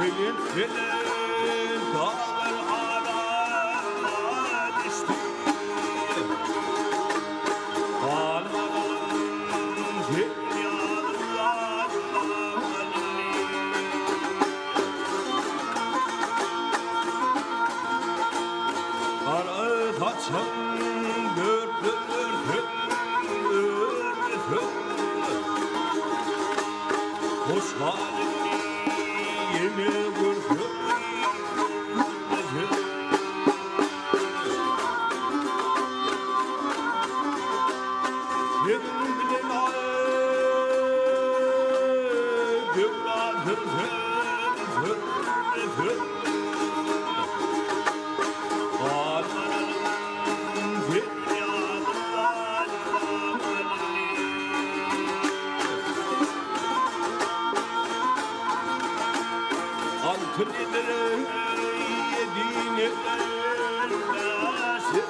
gelin dağlar ara düştü. Kaçan hoş halini yeni gördüm. Yedim bilen göklandır altın ederim yediğini dersin.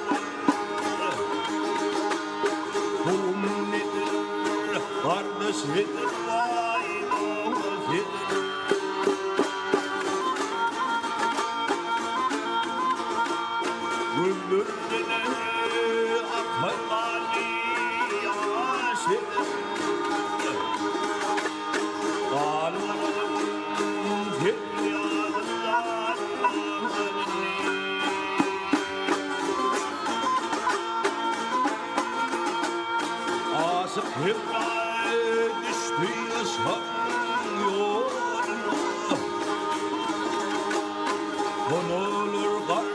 Kulum nedir, kardeş nedir, vay olmaz nedir. Gümbürtüne akar mali yaşedir. Ağlarım dünyadan asık hemraya düştü yaşam yoluna. Konulur kalp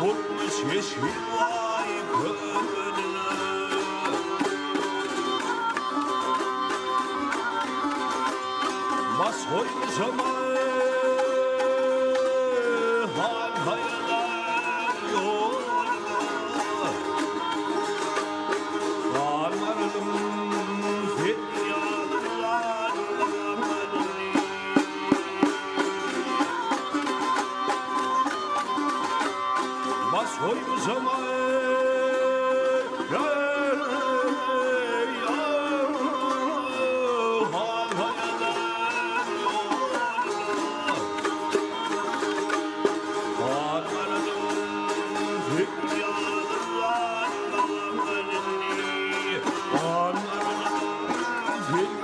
bulmuş yeşil vay gönlüne. Masoy zaman hal hayaller yoluna. Varlarım fedyalar masoy zaman Anladım,